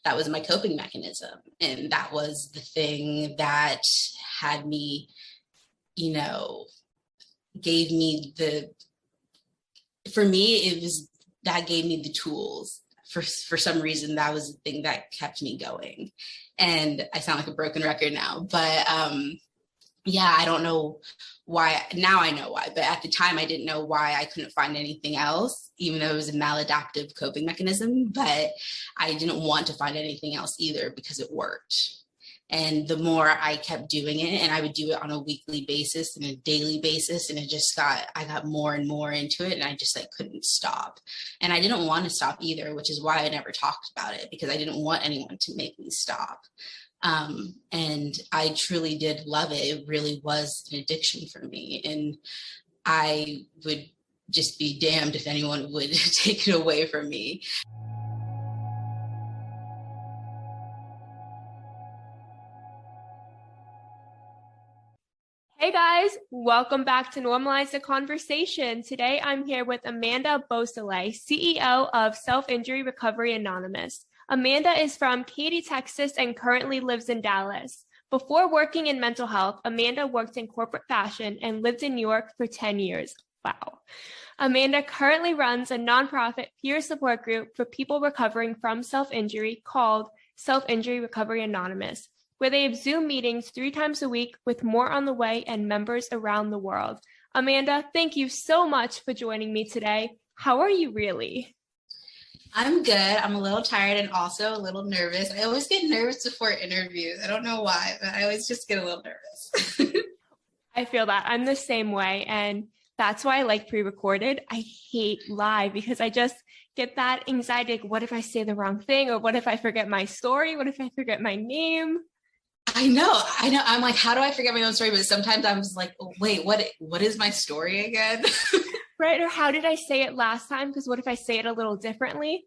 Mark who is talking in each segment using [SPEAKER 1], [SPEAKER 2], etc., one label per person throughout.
[SPEAKER 1] that was my coping mechanism. And that was the thing that had me, gave me for me, it was that gave me the tools. For some reason, that was the thing that kept me going. And I sound like a broken record now, but I don't know why. Now I know why, but at the time I didn't know why I couldn't find anything else, even though it was a maladaptive coping mechanism, but I didn't want to find anything else either because it worked. And the more I kept doing it, and I would do it on a weekly basis and a daily basis, and I got more and more into it, and I just couldn't stop. And I didn't want to stop either, which is why I never talked about it, because I didn't want anyone to make me stop. And I truly did love it. It really was an addiction for me. And I would just be damned if anyone would take it away from me.
[SPEAKER 2] Hey guys, welcome back to Normalize the Conversation. Today I'm here with Amanda Beausoleil, CEO of Self-Injury Recovery Anonymous. Amanda is from Katy, Texas, and currently lives in Dallas. Before working in mental health, Amanda worked in corporate fashion and lived in New York for 10 years. Wow. Amanda currently runs a nonprofit peer support group for people recovering from self-injury called Self-Injury Recovery Anonymous, where they have Zoom meetings 3 times a week with more on the way and members around the world. Amanda, thank you so much for joining me today. How are you really?
[SPEAKER 1] I'm good. I'm a little tired and also a little nervous. I always get nervous before interviews. I don't know why, but I always just get a little nervous.
[SPEAKER 2] I feel that. I'm the same way. And that's why I like pre-recorded. I hate live because I just get that anxiety. What if I say the wrong thing? Or what if I forget my story? What if I forget my name?
[SPEAKER 1] I know. I'm like, how do I forget my own story? But sometimes I'm just like, wait, what is my story again?
[SPEAKER 2] Right. Or how did I say it last time? Because what if I say it a little differently?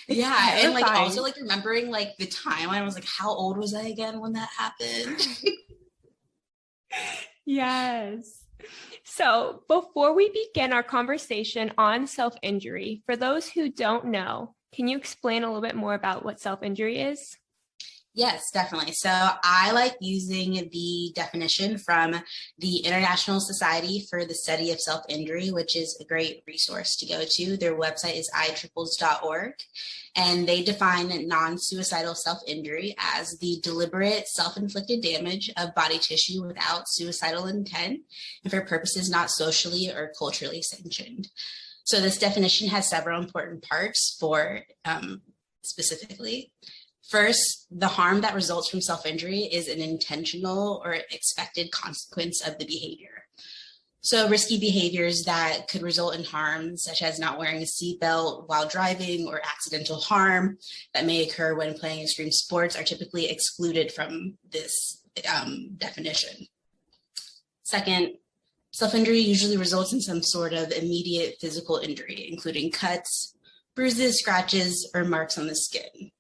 [SPEAKER 1] Yeah. And also remembering the timeline. I was like, how old was I again when that happened?
[SPEAKER 2] Yes. So before we begin our conversation on self-injury, for those who don't know, can you explain a little bit more about what self-injury is?
[SPEAKER 1] Yes, definitely. So I like using the definition from the International Society for the Study of Self-Injury, which is a great resource to go to. Their website is ITRIPLES.org, and they define non-suicidal self-injury as the deliberate self-inflicted damage of body tissue without suicidal intent and for purposes not socially or culturally sanctioned. So this definition has several important parts for specifically. First, the harm that results from self-injury is an intentional or expected consequence of the behavior. So risky behaviors that could result in harm, such as not wearing a seatbelt while driving or accidental harm that may occur when playing extreme sports, are typically excluded from this definition. Second, self-injury usually results in some sort of immediate physical injury, including cuts, bruises, scratches, or marks on the skin.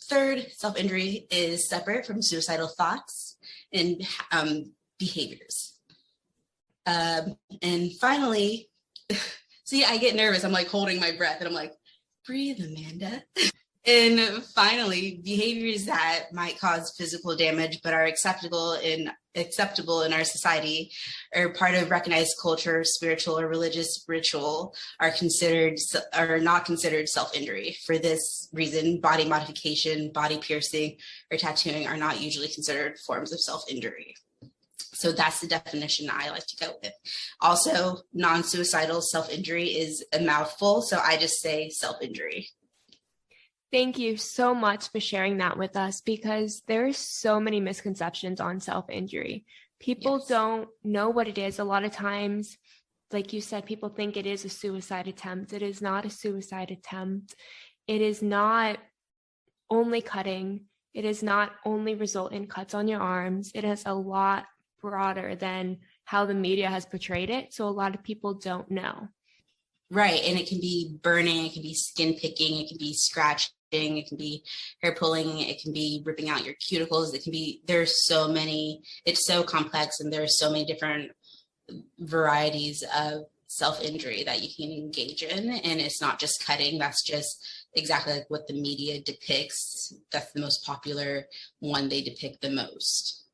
[SPEAKER 1] Third, self-injury is separate from suicidal thoughts and behaviors. And finally, see, I get nervous. I'm holding my breath and I'm like, breathe, Amanda. And finally, behaviors that might cause physical damage but are acceptable in our society or part of recognized culture, spiritual or religious ritual are not considered self-injury. For this reason, body modification, body piercing, or tattooing are not usually considered forms of self-injury. So that's the definition I like to go with. Also, non-suicidal self-injury is a mouthful, so I just say self-injury.
[SPEAKER 2] Thank you so much for sharing that with us, because there are so many misconceptions on self-injury. People don't know what it is. A lot of times, like you said, people think it is a suicide attempt. It is not a suicide attempt. It is not only cutting. It is not only result in cuts on your arms. It is a lot broader than how the media has portrayed it. So a lot of people don't know.
[SPEAKER 1] Right. And it can be burning, it can be skin picking, it can be scratching, it can be hair pulling, it can be ripping out your cuticles. There's so many, it's so complex, and there's so many different varieties of self-injury that you can engage in. And it's not just cutting, exactly like what the media depicts. That's the most popular one they depict the most.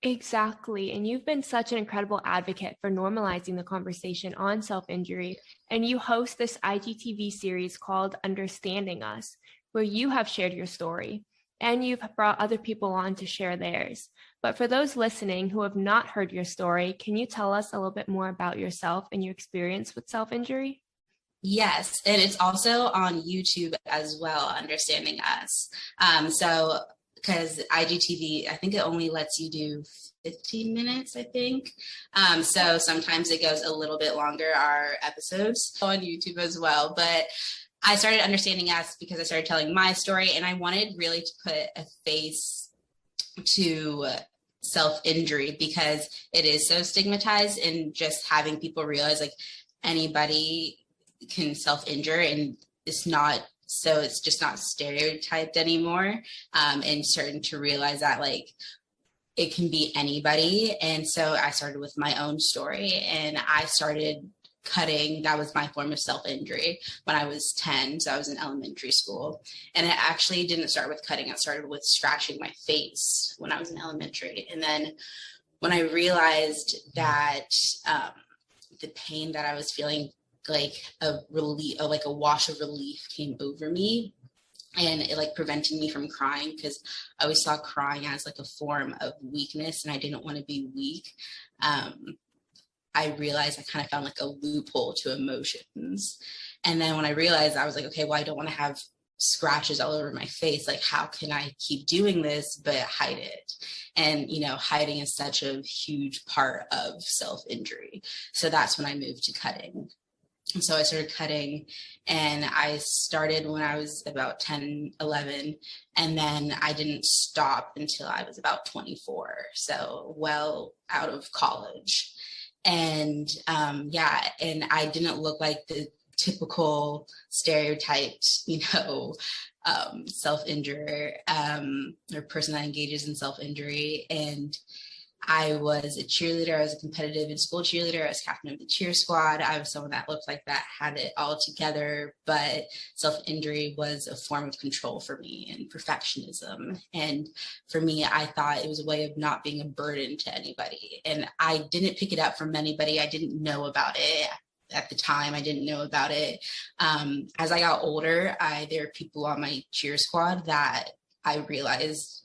[SPEAKER 2] Exactly. And you've been such an incredible advocate for normalizing the conversation on self-injury. And you host this IGTV series called Understanding Us, where you have shared your story and you've brought other people on to share theirs. But for those listening who have not heard your story, can you tell us a little bit more about yourself and your experience with self-injury?
[SPEAKER 1] Yes, and it's also on YouTube as well, Understanding Us. So because IGTV, I think it only lets you do 15 minutes, I think. So sometimes it goes a little bit longer, our episodes on YouTube as well. But I started Understanding Us because I started telling my story, and I wanted really to put a face to self-injury because it is so stigmatized, and just having people realize like anybody can self-injure, and it's just not stereotyped anymore, and starting to realize that like it can be anybody. And so I started with my own story, and I started cutting. That was my form of self-injury when I was 10. So I was in elementary school, and it actually didn't start with cutting. It started with scratching my face when I was in elementary. And then when I realized that the pain that I was feeling, like a relief, like a wash of relief came over me, and it like prevented me from crying, because I always saw crying as like a form of weakness, and I didn't want to be weak. I realized I kind of found like a loophole to emotions. And then when I realized, I was like, okay, well, I don't want to have scratches all over my face. Like, how can I keep doing this but hide it? And hiding is such a huge part of self-injury. So that's when I moved to cutting. And so I started cutting, and I started when I was about 10, 11, and then I didn't stop until I was about 24, so well out of college. And and I didn't look like the typical stereotyped, self-injurer, or person that engages in self-injury. And I was a cheerleader. I was a competitive in school cheerleader. I was captain of the cheer squad. I was someone that looked like that, had it all together, but self-injury was a form of control for me, and perfectionism. And for me, I thought it was a way of not being a burden to anybody. And I didn't pick it up from anybody. I didn't know about it. At the time, I didn't know about it. As I got older, there are people on my cheer squad that I realized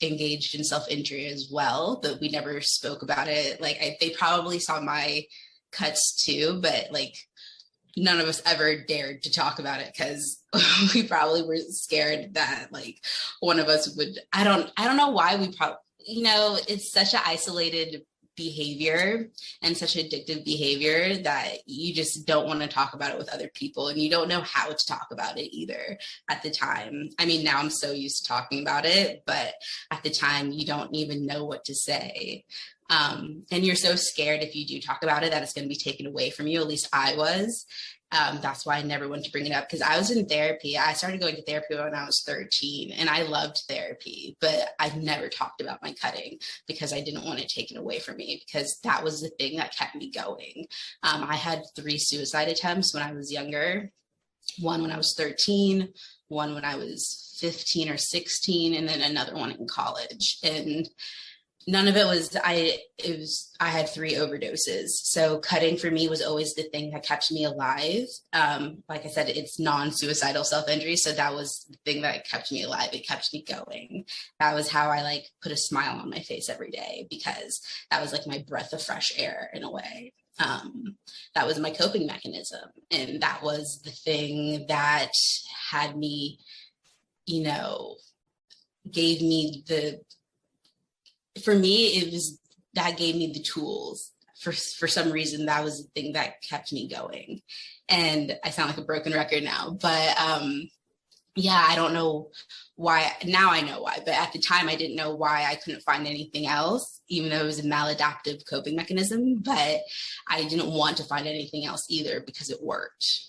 [SPEAKER 1] engaged in self-injury as well, but we never spoke about it. Like they probably saw my cuts too, but like none of us ever dared to talk about it, because we probably were scared that like one of us would. I don't know why we probably, it's such an isolated behavior and such addictive behavior that you just don't want to talk about it with other people, and you don't know how to talk about it either at the time. I mean, now I'm so used to talking about it, but at the time you don't even know what to say. And you're so scared if you do talk about it that it's going to be taken away from you. At least I was. That's why I never went to bring it up, because I was in therapy. I started going to therapy when I was 13, and I loved therapy, but I never talked about my cutting because I didn't want it taken away from me, because that was the thing that kept me going. I had 3 suicide attempts when I was younger, one when I was 13, one when I was 15 or 16, and then another one in college. And none of it was, I had 3 overdoses. So cutting for me was always the thing that kept me alive. Like I said, it's non-suicidal self-injury. So that was the thing that kept me alive. It kept me going. That was how I like put a smile on my face every day, because that was like my breath of fresh air in a way. That was my coping mechanism. And that was the thing that had me, gave me for me, it was that gave me the tools. For some reason, that was the thing that kept me going. And I sound like a broken record now, but I don't know why. Now I know why, but at the time I didn't know why I couldn't find anything else, even though it was a maladaptive coping mechanism. But I didn't want to find anything else either, because it worked.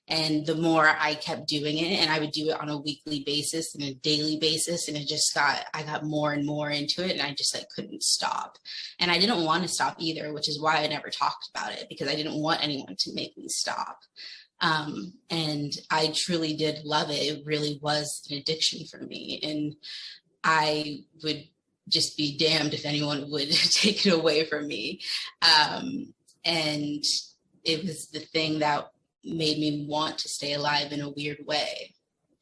[SPEAKER 1] And the more I kept doing it, and I would do it on a weekly basis and a daily basis, and I got more and more into it, and I just like couldn't stop. And I didn't want to stop either, which is why I never talked about it, because I didn't want anyone to make me stop. And I truly did love it. It really was an addiction for me. And I would just be damned if anyone would take it away from me. And it was the thing that made me want to stay alive in a weird way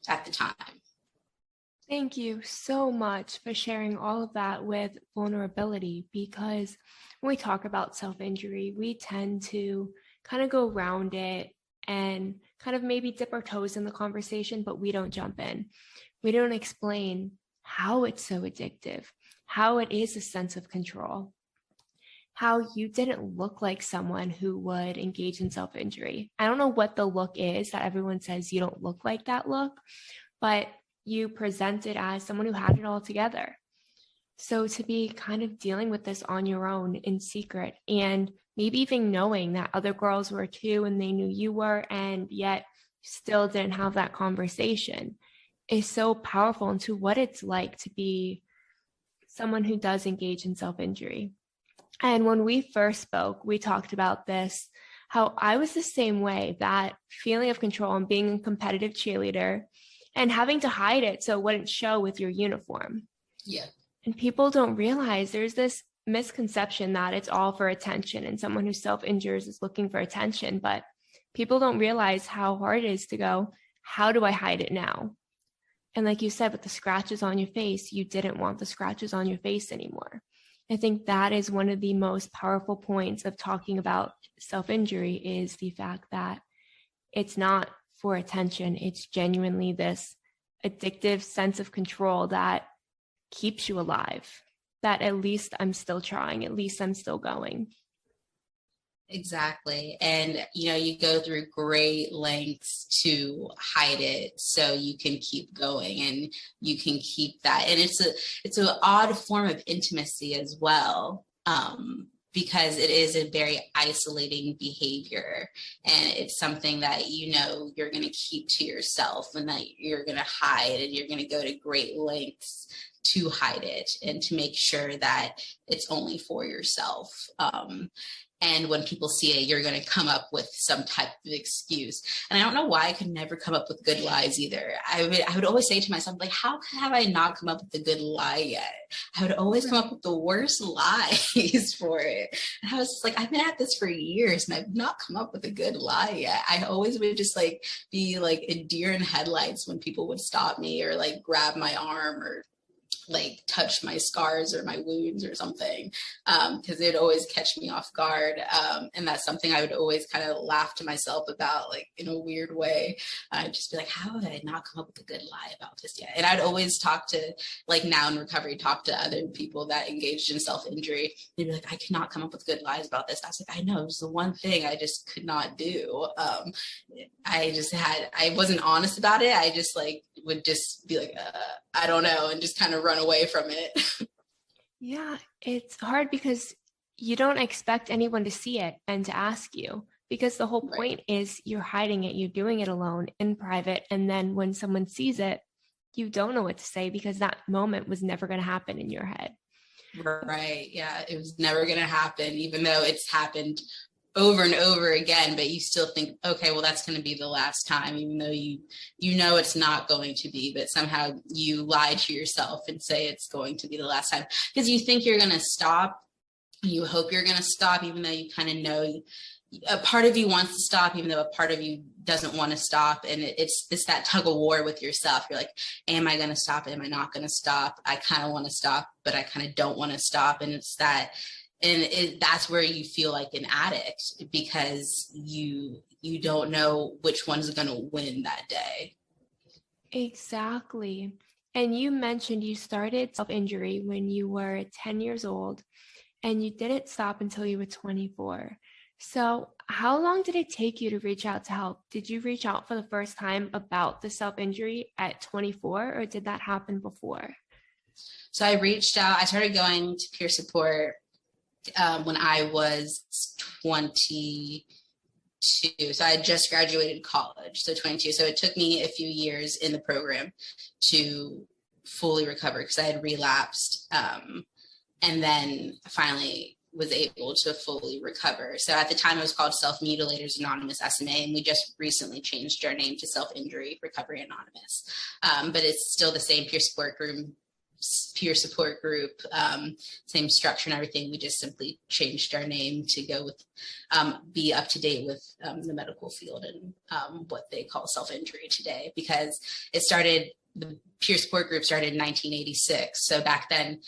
[SPEAKER 1] at the time.
[SPEAKER 2] Thank you so much for sharing all of that with vulnerability, because when we talk about self-injury, we tend to kind of go around it and kind of maybe dip our toes in the conversation, but we don't jump in. We don't explain how it's so addictive, how it is a sense of control, how you didn't look like someone who would engage in self-injury. I don't know what the look is that everyone says you don't look like that look, but you presented as someone who had it all together. So to be kind of dealing with this on your own in secret, and maybe even knowing that other girls were too and they knew you were, and yet still didn't have that conversation, is so powerful into what it's like to be someone who does engage in self-injury. And when we first spoke, we talked about this, how I was the same way, that feeling of control and being a competitive cheerleader and having to hide it so it wouldn't show with your uniform.
[SPEAKER 1] Yeah.
[SPEAKER 2] And people don't realize there's this misconception that it's all for attention and someone who self-injures is looking for attention, but people don't realize how hard it is to go, how do I hide it now? And like you said, with the scratches on your face, you didn't want the scratches on your face anymore. I think that is one of the most powerful points of talking about self-injury, is the fact that it's not for attention. It's genuinely this addictive sense of control that keeps you alive, that at least I'm still trying, at least I'm still going.
[SPEAKER 1] Exactly. And, you go through great lengths to hide it so you can keep going and you can keep that. And it's an odd form of intimacy as well. Because it is a very isolating behavior, and it's something that you're going to keep to yourself, and that you're going to hide, and you're going to go to great lengths to hide it and to make sure that it's only for yourself. And when people see it, you're going to come up with some type of excuse. And I don't know why I could never come up with good lies either. I would always say to myself, like, how have I not come up with a good lie yet? I would always come up with the worst lies for it. And I was just like, I've been at this for years and I've not come up with a good lie yet. I always would just be like a deer in headlights when people would stop me or grab my arm or touch my scars or my wounds or something, because it would always catch me off guard. And that's something I would always kind of laugh to myself about, in a weird way. I'd just be like, how have I not come up with a good lie about this yet? And I'd always talk to, now in recovery, talk to other people that engaged in self-injury. They'd be like, I cannot come up with good lies about this. I was like, I know, it was the one thing I just could not do. I wasn't honest about it. I just would just be like, I don't know, and just kind of run away from it.
[SPEAKER 2] Yeah, it's hard because you don't expect anyone to see it and to ask you, because the whole point is you're hiding it, you're doing it alone in private. And then when someone sees it, you don't know what to say because that moment was never going to happen in your head.
[SPEAKER 1] Right. Yeah, it was never going to happen, even though it's happened over and over again, but you still think, okay, well, that's going to be the last time, even though you know it's not going to be, but somehow you lie to yourself and say it's going to be the last time because you think you're going to stop. You hope you're going to stop, even though you kind of know a part of you wants to stop, even though a part of you doesn't want to stop. And it's that tug of war with yourself. You're like, am I going to stop? Am I not going to stop? I kind of want to stop, but I kind of don't want to stop. And it's that. And that's where you feel like an addict because you don't know which one's going to win that day.
[SPEAKER 2] Exactly. And you mentioned you started self-injury when you were 10 years old and you didn't stop until you were 24. So how long did it take you to reach out to help? Did you reach out for the first time about the self-injury at 24 or did that happen before?
[SPEAKER 1] So I reached out, I started going to peer support when I was 22. So I had just graduated college, so 22. So it took me a few years in the program to fully recover because I had relapsed. And then finally was able to fully recover. So at the time it was called Self-Mutilators Anonymous SMA, and we just recently changed our name to Self-Injury Recovery Anonymous. But it's still the same peer support group, same structure and everything. We just simply changed our name to go with, be up to date with the medical field and what they call self-injury today, because the peer support group started in 1986. So back then,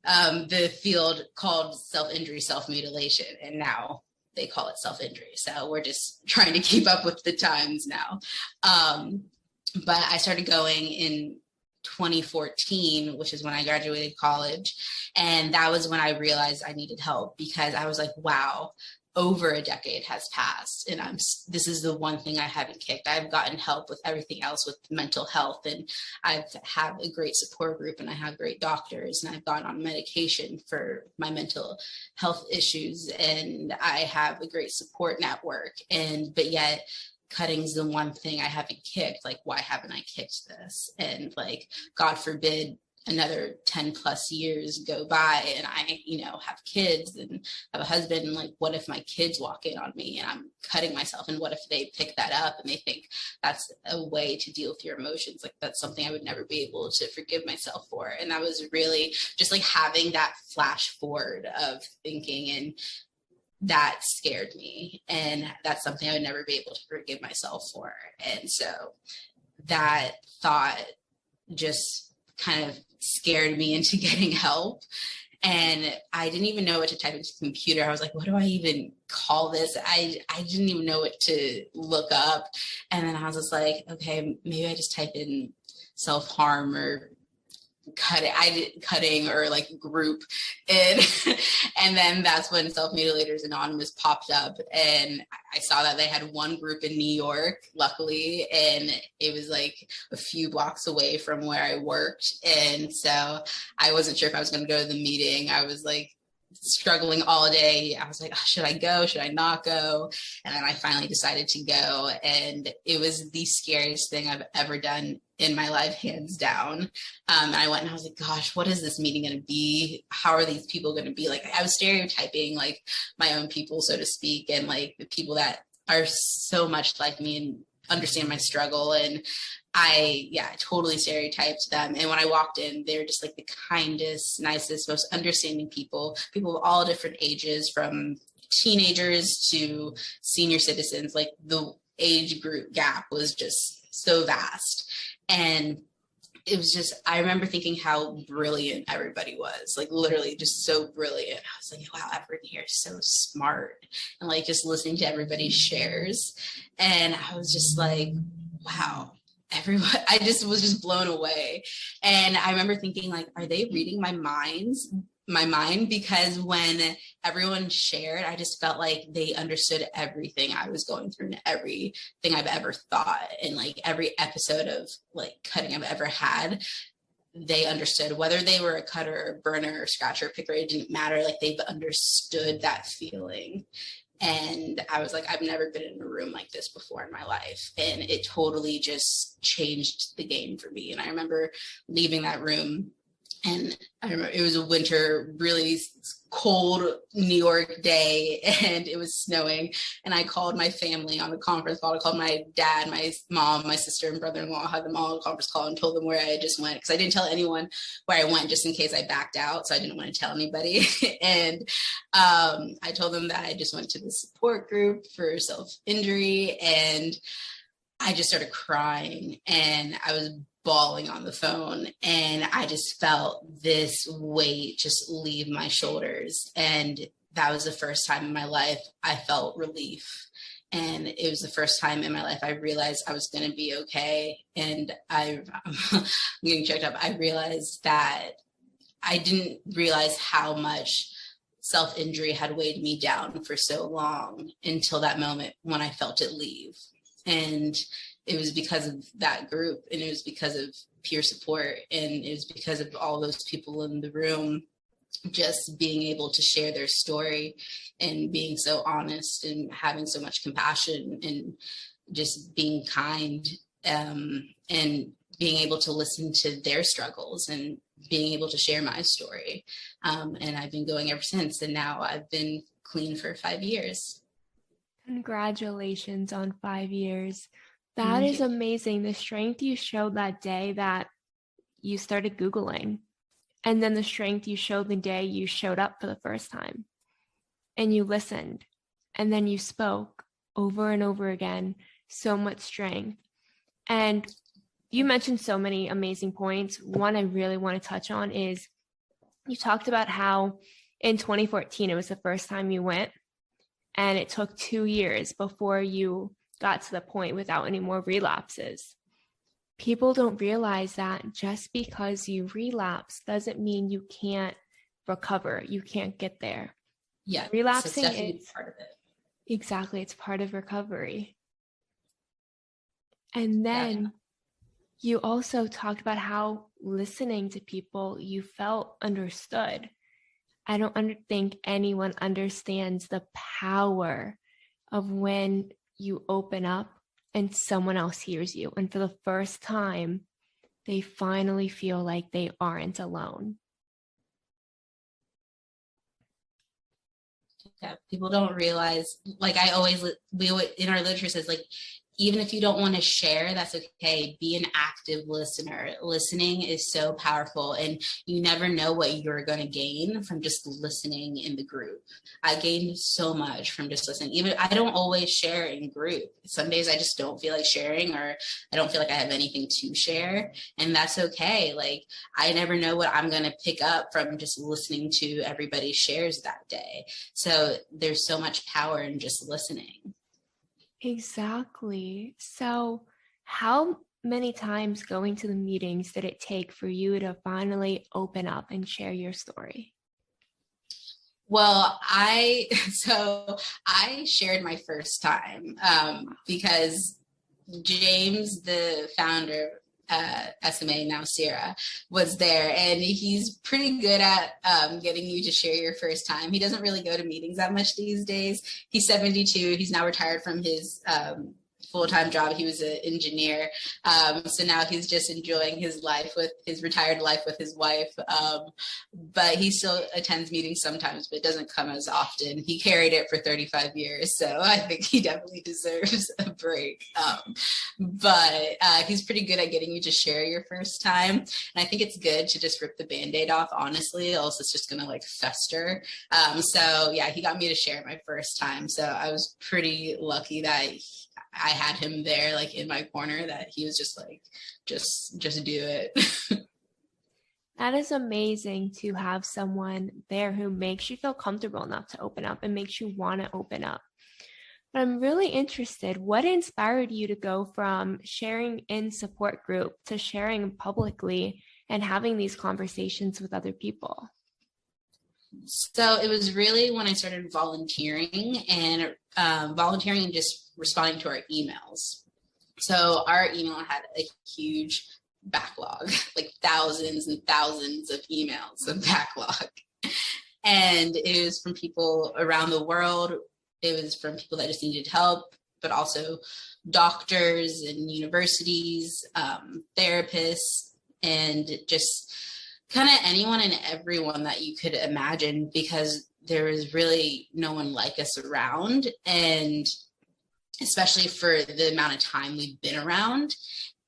[SPEAKER 1] the field called self-injury self-mutilation, and now they call it self-injury. So we're just trying to keep up with the times now. But I started going in 2014, which is when I graduated college. And that was when I realized I needed help, because I was like, wow, over a decade has passed, and this is the one thing I haven't kicked. I've gotten help with everything else with mental health, and I've had a great support group, and I have great doctors, and I've gone on medication for my mental health issues, and I have a great support network. But yet cutting's the one thing I haven't kicked. Like, why haven't I kicked this? And like, God forbid another 10 plus years go by and I, have kids and have a husband, and like, what if my kids walk in on me and I'm cutting myself? And what if they pick that up and they think that's a way to deal with your emotions? Like, that's something I would never be able to forgive myself for. And that was really just like having that flash forward of thinking, and that scared me. And that's something I would never be able to forgive myself for. And so that thought just kind of scared me into getting help. And I didn't even know what to type into the computer. I was like, what do I even call this? I didn't even know what to look up. And then I was just like, okay, maybe I just type in self-harm or cutting or like group and then that's when Self-Mutilators Anonymous popped up, and I saw that they had one group in New York, luckily, and it was like a few blocks away from where I worked. And so I wasn't sure if I was going to go to the meeting. I was like struggling all day. I was like, oh, should I go? Should I not go? And then I finally decided to go, and it was the scariest thing I've ever done in my life, hands down. And I went and I was like, gosh, what is this meeting going to be? How are these people going to be? Like, I was stereotyping like my own people, so to speak, and like the people that are so much like me and understand my struggle. And I totally stereotyped them. And when I walked in, they were just like the kindest, nicest, most understanding people of all different ages, from teenagers to senior citizens. Like, the age group gap was just so vast. And it was just, I remember thinking how brilliant everybody was, like literally just so brilliant. I was like, wow, everyone here is so smart. And like, just listening to everybody's shares. And I was just like, wow, everyone, I just was just blown away. And I remember thinking like, are they reading my mind? Because when everyone shared, I just felt like they understood everything I was going through and everything I've ever thought, and like every episode of like cutting I've ever had, they understood. Whether they were a cutter or burner or scratcher or picker, it didn't matter. Like, they've understood that feeling. And I was like, I've never been in a room like this before in my life. And it totally just changed the game for me. And I remember leaving that room, and I remember it was a winter, really cold New York day, and it was snowing. And I called my family on the conference call. I called my dad, my mom, my sister, and brother-in-law. I had them all on a conference call and told them where I just went, because I didn't tell anyone where I went just in case I backed out. So I didn't want to tell anybody. And I told them that I just went to the support group for self-injury, and I just started crying, and I was bawling on the phone, and I just felt this weight just leave my shoulders. And that was the first time in my life I felt relief. And it was the first time in my life I realized I was going to be okay. And I'm getting checked up. I realized that I didn't realize how much self-injury had weighed me down for so long until that moment when I felt it leave. And it was because of that group, and it was because of peer support, and it was because of all those people in the room just being able to share their story and being so honest and having so much compassion and just being kind, and being able to listen to their struggles and being able to share my story. And I've been going ever since. And now I've been clean for 5 years.
[SPEAKER 2] Congratulations on 5 years. That is amazing. The strength you showed that day that you started Googling, and then the strength you showed the day you showed up for the first time and you listened, and then you spoke over and over again. So much strength. And you mentioned so many amazing points. One I really want to touch on is you talked about how in 2014, it was the first time you went, and it took 2 years before you got to the point without any more relapses. People don't realize that just because you relapse doesn't mean you can't recover. You can't get there.
[SPEAKER 1] Yeah,
[SPEAKER 2] relapsing
[SPEAKER 1] so is part of it.
[SPEAKER 2] Exactly, it's part of recovery. And then you also talked about how listening to people, you felt understood. I don't think anyone understands the power of when you open up and someone else hears you. And for the first time, they finally feel like they aren't alone.
[SPEAKER 1] Yeah, people don't realize, like in our literature says, like, even if you don't want to share, that's okay. Be an active listener. Listening is so powerful, and you never know what you're going to gain from just listening in the group. I gained so much from just listening. Even I don't always share in group. Some days I just don't feel like sharing, or I don't feel like I have anything to share, and that's okay. Like, I never know what I'm going to pick up from just listening to everybody's shares that day. So there's so much power in just listening.
[SPEAKER 2] Exactly. So how many times going to the meetings did it take for you to finally open up and share your story?
[SPEAKER 1] Well, I shared my first time because James, the founder, SMA, now SIRA, was there, and he's pretty good at getting you to share your first time. He doesn't really go to meetings that much these days. He's 72. He's now retired from his full-time job. He was an engineer. So now he's just enjoying his life with his retired life with his wife. But he still attends meetings sometimes, but doesn't come as often. He carried it for 35 years. So I think he definitely deserves a break. But he's pretty good at getting you to share your first time. And I think it's good to just rip the Band-Aid off, honestly, else it's just going to like fester. So yeah, he got me to share my first time. So I was pretty lucky that I had him there, like in my corner, that he was just like, just do it.
[SPEAKER 2] That is amazing to have someone there who makes you feel comfortable enough to open up and makes you want to open up. But I'm really interested, what inspired you to go from sharing in support group to sharing publicly and having these conversations with other people?
[SPEAKER 1] So it was really when I started volunteering and just responding to our emails. So our email had a huge backlog, like thousands and thousands of emails of backlog. And it was from people around the world. It was from people that just needed help, but also doctors and universities, therapists, and just kind of anyone and everyone that you could imagine, because there was really no one like us around, and especially for the amount of time we've been around.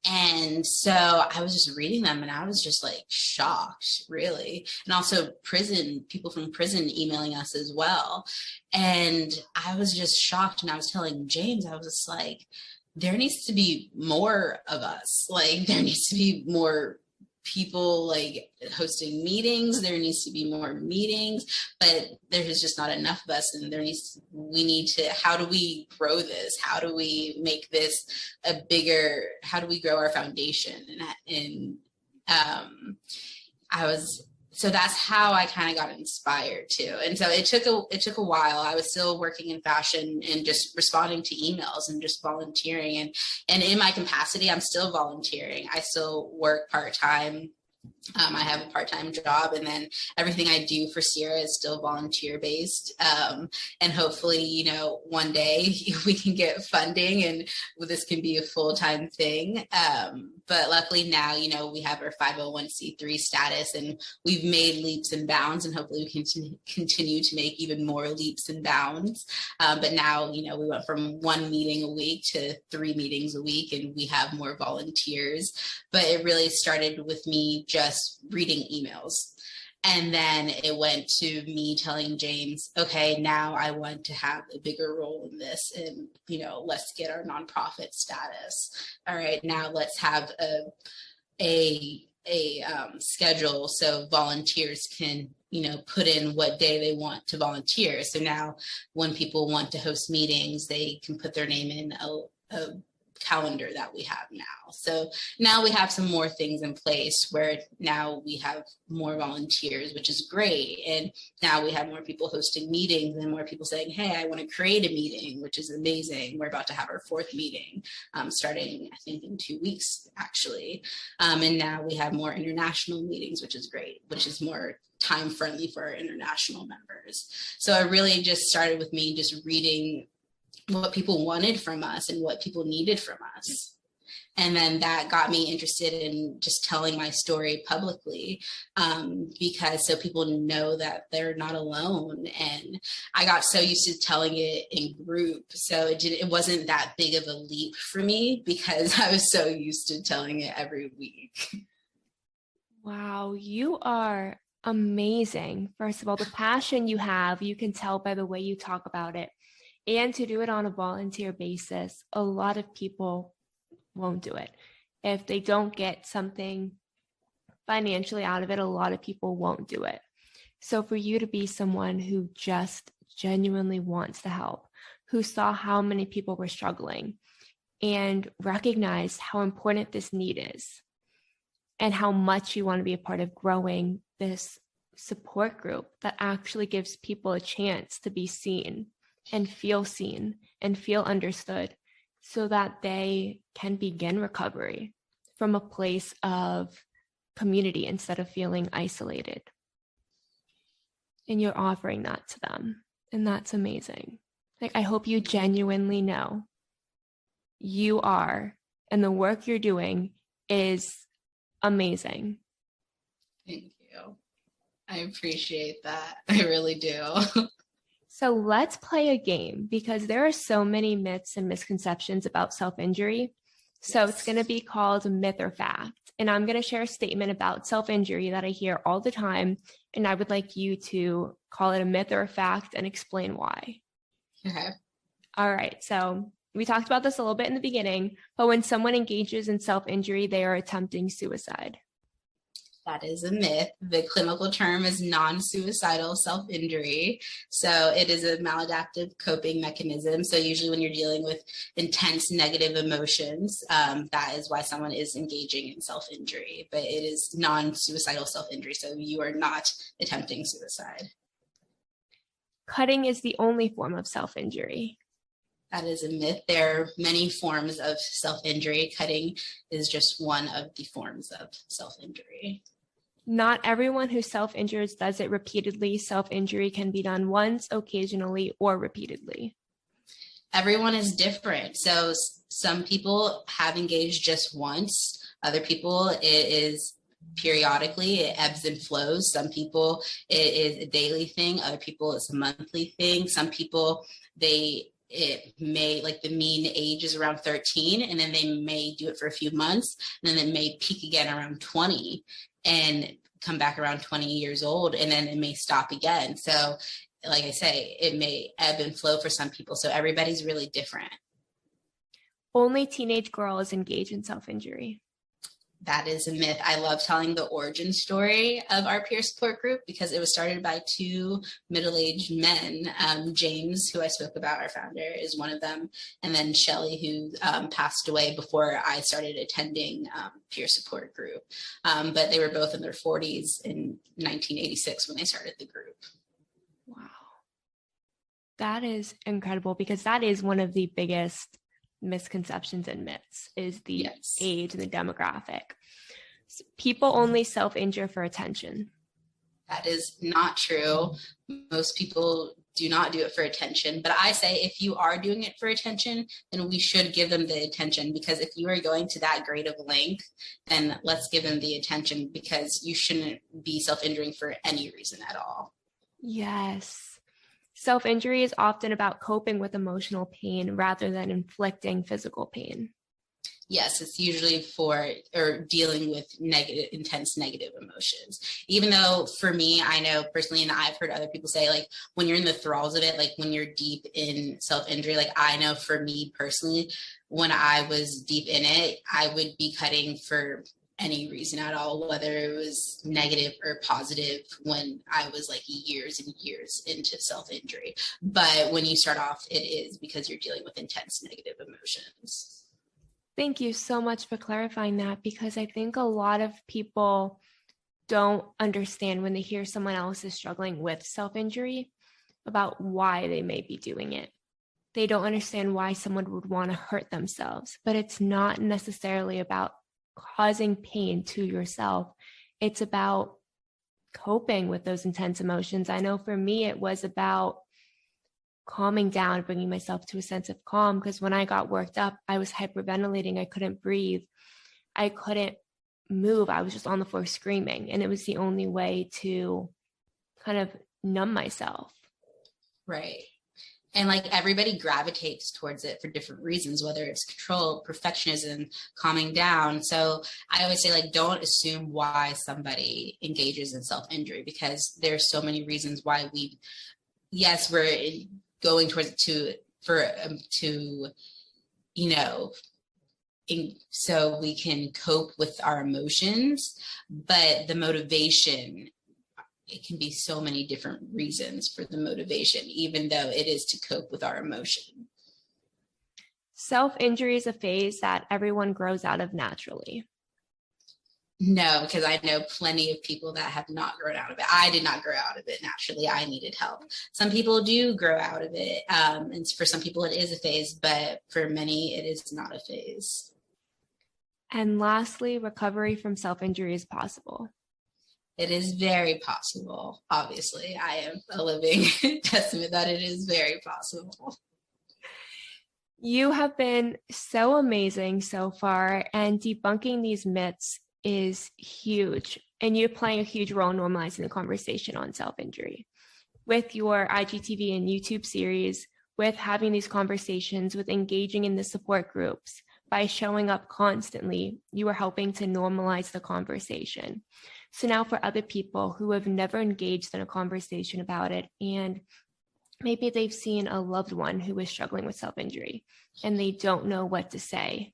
[SPEAKER 1] And so I was just reading them, and I was just like shocked, really. And also people from prison emailing us as well. And I was just shocked. And I was telling James, I was just like, there needs to be more of us. Like, there needs to be more people like hosting meetings. There needs to be more meetings, but there's just not enough of us. And how do we grow this? How do we make this how do we grow our foundation? So that's how I kind of got inspired too. And so it took a while. I was still working in fashion and just responding to emails and just volunteering. And in my capacity, I'm still volunteering. I still work part-time I have a part-time job, and then everything I do for SIRA is still volunteer-based. And hopefully, one day we can get funding and this can be a full-time thing. But luckily now, we have our 501c3 status, and we've made leaps and bounds, and hopefully we can continue to make even more leaps and bounds. But now, we went from 1 meeting a week to 3 meetings a week, and we have more volunteers. But it really started with me just reading emails. And then it went to me telling James, okay, now I want to have a bigger role in this, and, let's get our nonprofit status. All right, now let's have a schedule so volunteers can put in what day they want to volunteer. So now when people want to host meetings, they can put their name in a calendar that we have now. So now we have some more things in place where now we have more volunteers, which is great. And now we have more people hosting meetings and more people saying, hey, I want to create a meeting, which is amazing. We're about to have our 4th meeting starting, I think, in 2 weeks, actually. And now we have more international meetings, which is great, which is more time friendly for our international members. So it really just started with me just reading what people wanted from us and what people needed from us. And then that got me interested in just telling my story publicly, because so people know that they're not alone. And I got so used to telling it in group, so it wasn't that big of a leap for me because I was so used to telling it every week.
[SPEAKER 2] Wow, you are amazing. First of all, the passion you have, you can tell by the way you talk about it. And to do it on a volunteer basis, a lot of people won't do it. If they don't get something financially out of it, a lot of people won't do it. So for you to be someone who just genuinely wants to help, who saw how many people were struggling and recognized how important this need is and how much you want to be a part of growing this support group that actually gives people a chance to be seen and feel understood so that they can begin recovery from a place of community instead of feeling isolated. And you're offering that to them. And that's amazing. I hope you genuinely know you are, and the work you're doing is amazing.
[SPEAKER 1] Thank you. I appreciate that. I really do.
[SPEAKER 2] So let's play a game because there are so many myths and misconceptions about self-injury. So It's going to be called Myth or Fact. And I'm going to share a statement about self-injury that I hear all the time. And I would like you to call it a myth or a fact and explain why.
[SPEAKER 1] Okay.
[SPEAKER 2] All right. So we talked about this a little bit in the beginning, but when someone engages in self-injury, they are attempting suicide.
[SPEAKER 1] That is a myth. The clinical term is non-suicidal self-injury. So it is a maladaptive coping mechanism. So usually when you're dealing with intense negative emotions, that is why someone is engaging in self-injury. But it is non-suicidal self-injury. So you are not attempting suicide.
[SPEAKER 2] Cutting is the only form of self-injury.
[SPEAKER 1] That is a myth. There are many forms of self-injury. Cutting is just one of the forms of self-injury.
[SPEAKER 2] Not everyone who self-injures does it repeatedly. Self-injury can be done once, occasionally, or repeatedly.
[SPEAKER 1] Everyone is different. So some people have engaged just once. Other people, it is periodically, it ebbs and flows. Some people, it is a daily thing. Other people, it's a monthly thing. Some people, it may, like the mean age is around 13, and then they may do it for a few months, and then it may peak again around 20 and come back around 20 years old, and then it may stop again. So like I say, it may ebb and flow for some people. So everybody's really different.
[SPEAKER 2] Only teenage girls engage in self-injury.
[SPEAKER 1] That is a myth. I love telling the origin story of our peer support group because it was started by 2 middle-aged men. James, who I spoke about, our founder, is one of them. And then Shelly, who passed away before I started attending peer support group. But they were both in their 40s in 1986 when they started the group.
[SPEAKER 2] Wow. That is incredible because that is one of the biggest misconceptions and myths is the age and the demographic. People only self-injure for attention.
[SPEAKER 1] That is not true. Most people do not do it for attention. But I say if you are doing it for attention, then we should give them the attention, because if you are going to that grade of length, then let's give them the attention, because you shouldn't be self-injuring for any reason at all.
[SPEAKER 2] Yes. Self-injury is often about coping with emotional pain rather than inflicting physical pain.
[SPEAKER 1] Yes, it's usually for or dealing with intense negative emotions. Even though for me, I know personally, and I've heard other people say, like, when you're in the thralls of it, like when you're deep in self-injury, like I know for me personally, when I was deep in it, I would be cutting for any reason at all, whether it was negative or positive, when I was like years and years into self-injury. But when you start off, it is because you're dealing with intense negative emotions.
[SPEAKER 2] Thank you so much for clarifying that, because I think a lot of people don't understand when they hear someone else is struggling with self-injury about why they may be doing it. They don't understand why someone would want to hurt themselves, but it's not necessarily about causing pain to yourself. It's about coping with those intense emotions. I know for me, it was about calming down, bringing myself to a sense of calm, because when I got worked up, I was hyperventilating. I couldn't breathe. I couldn't move. I was just on the floor screaming, and it was the only way to kind of numb myself.
[SPEAKER 1] Right. And like everybody gravitates towards it for different reasons, whether it's control, perfectionism, calming down. So I always say, like, don't assume why somebody engages in self-injury, because there's so many reasons why we're going towards it so we can cope with our emotions, but the motivation, it can be so many different reasons for the motivation, even though it is to cope with our emotion.
[SPEAKER 2] Self-injury is a phase that everyone grows out of naturally.
[SPEAKER 1] No, because I know plenty of people that have not grown out of it. I did not grow out of it naturally. I needed help. Some people do grow out of it. And for some people it is a phase, but for many it is not a phase.
[SPEAKER 2] And lastly, recovery from self-injury is possible.
[SPEAKER 1] It is very possible. Obviously, I am a living testament that it is very possible.
[SPEAKER 2] You have been so amazing so far, and debunking these myths is huge, and you're playing a huge role in normalizing the conversation on self-injury. With your IGTV and YouTube series, with having these conversations, with engaging in the support groups, by showing up constantly, you are helping to normalize the conversation. So now for other people who have never engaged in a conversation about it, and maybe they've seen a loved one who is struggling with self-injury and they don't know what to say,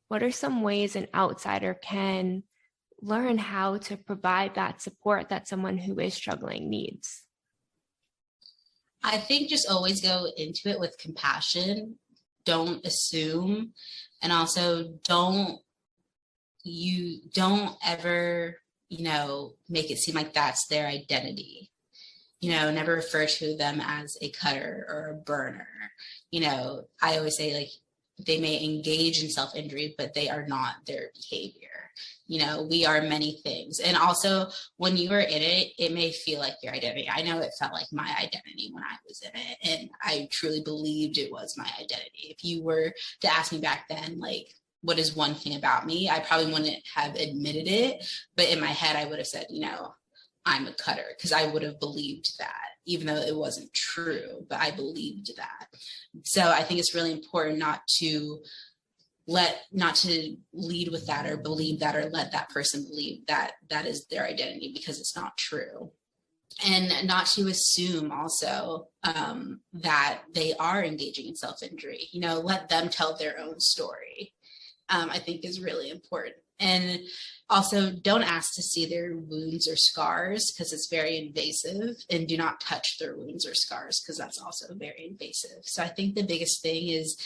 [SPEAKER 2] what are some ways an outsider can learn how to provide that support that someone who is struggling needs?
[SPEAKER 1] I think just always go into it with compassion. Don't assume. And also don't ever, make it seem like that's their identity. Never refer to them as a cutter or a burner. I always say, like, they may engage in self-injury, but they are not their behavior. We are many things. And also when you are in it, it may feel like your identity. I know it felt like my identity when I was in it, and I truly believed it was my identity. If you were to ask me back then, like, what is one thing about me, I probably wouldn't have admitted it, but in my head I would have said, I'm a cutter, because I would have believed that, even though it wasn't true, but I believed that. So I think it's really important not to lead with that or believe that, or let that person believe that that is their identity, because it's not true. And not to assume also that they are engaging in self-injury. Let them tell their own story, I think is really important. And also don't ask to see their wounds or scars, because it's very invasive, and do not touch their wounds or scars, because that's also very invasive. So I think the biggest thing is,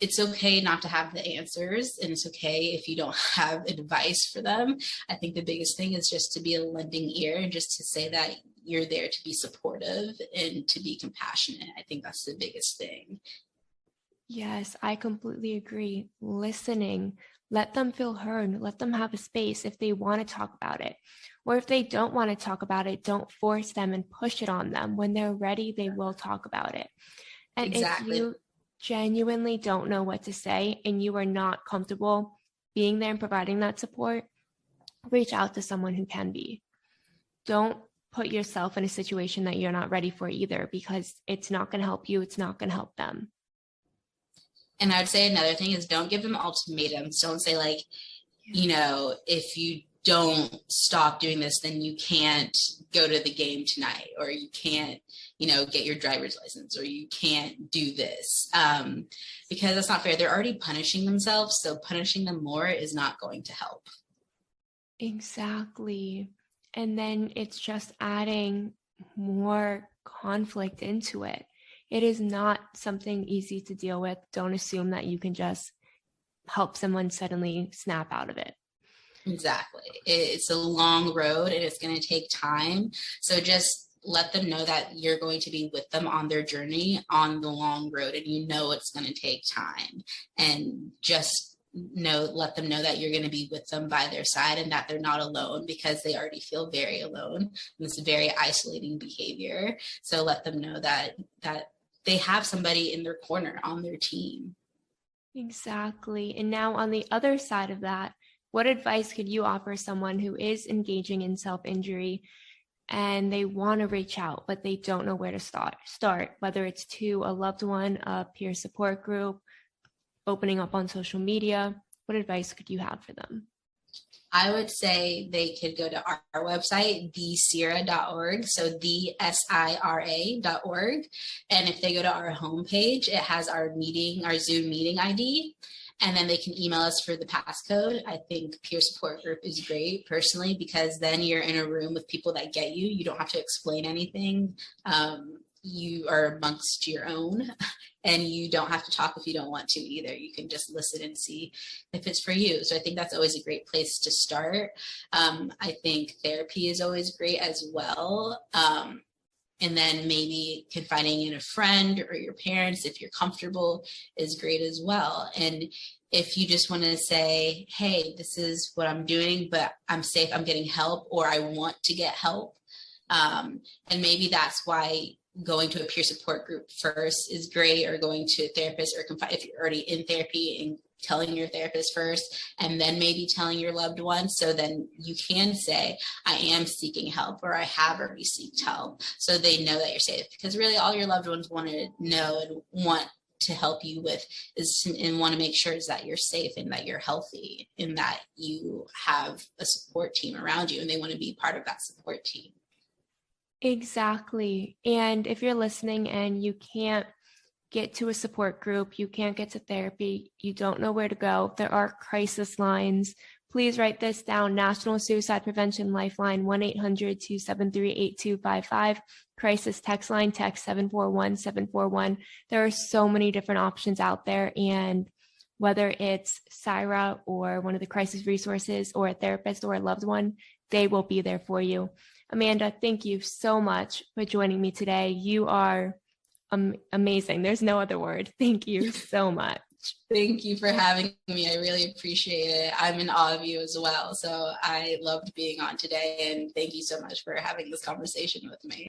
[SPEAKER 1] it's okay not to have the answers, and it's okay if you don't have advice for them. I think the biggest thing is just to be a lending ear, and just to say that you're there to be supportive and to be compassionate. I think that's the biggest thing.
[SPEAKER 2] Yes, I completely agree. Listening let them feel heard, let them have a space if they want to talk about it. Or if they don't want to talk about it, don't force them and push it on them. When they're ready, they will talk about it. And
[SPEAKER 1] Exactly.
[SPEAKER 2] if you genuinely don't know what to say and you are not comfortable being there and providing that support, reach out to someone who can be. Don't put yourself in a situation that you're not ready for either, because it's not going to help you. It's not going to help them.
[SPEAKER 1] And I'd say another thing is don't give them ultimatums. Don't say like, if you don't stop doing this, then you can't go to the game tonight, or you can't, get your driver's license, or you can't do this, because that's not fair. They're already punishing themselves. So punishing them more is not going to help.
[SPEAKER 2] Exactly. And then it's just adding more conflict into it. It is not something easy to deal with. Don't assume that you can just help someone suddenly snap out of it.
[SPEAKER 1] Exactly. It's a long road and it's going to take time. So just let them know that you're going to be with them on their journey on the long road, and it's going to take time. And just let them know that you're going to be with them by their side and that they're not alone, because they already feel very alone. And it's a very isolating behavior. So let them know that they have somebody in their corner on their team.
[SPEAKER 2] Exactly. And now on the other side of that, what advice could you offer someone who is engaging in self-injury and they want to reach out, but they don't know where to start, whether it's to a loved one, a peer support group, opening up on social media? What advice could you have for them?
[SPEAKER 1] I would say they could go to our website, thesira.org, so thesira.org. And if they go to our homepage, it has our Zoom meeting ID, and then they can email us for the passcode. I think peer support group is great personally, because then you're in a room with people that get you. You don't have to explain anything. You are amongst your own, and you don't have to talk if you don't want to either. You can just listen and see if it's for you. So I think that's always a great place to start. I think therapy is always great as well. And then maybe confiding in a friend or your parents, if you're comfortable, is great as well. And if you just want to say, hey, this is what I'm doing, but I'm safe, I'm getting help, or I want to get help. And maybe that's why going to a peer support group first is great, or going to a therapist, or if you're already in therapy, and telling your therapist first, and then maybe telling your loved one. So then you can say, I am seeking help, or I have already sought help, so they know that you're safe. Because really all your loved ones want to know and want to help you with and want to make sure is that you're safe and that you're healthy and that you have a support team around you, and they want to be part of that support team.
[SPEAKER 2] Exactly. And if you're listening and you can't get to a support group, you can't get to therapy, you don't know where to go, there are crisis lines. Please write this down: National Suicide Prevention Lifeline, 1-800-273-8255. Crisis text line, text 741-741. There are so many different options out there, and whether it's SIRA or one of the crisis resources, or a therapist or a loved one, they will be there for you. Amanda, thank you so much for joining me today. You are amazing. There's no other word. Thank you so much.
[SPEAKER 1] Thank you for having me. I really appreciate it. I'm in awe of you as well. So I loved being on today, and thank you so much for having this conversation with me.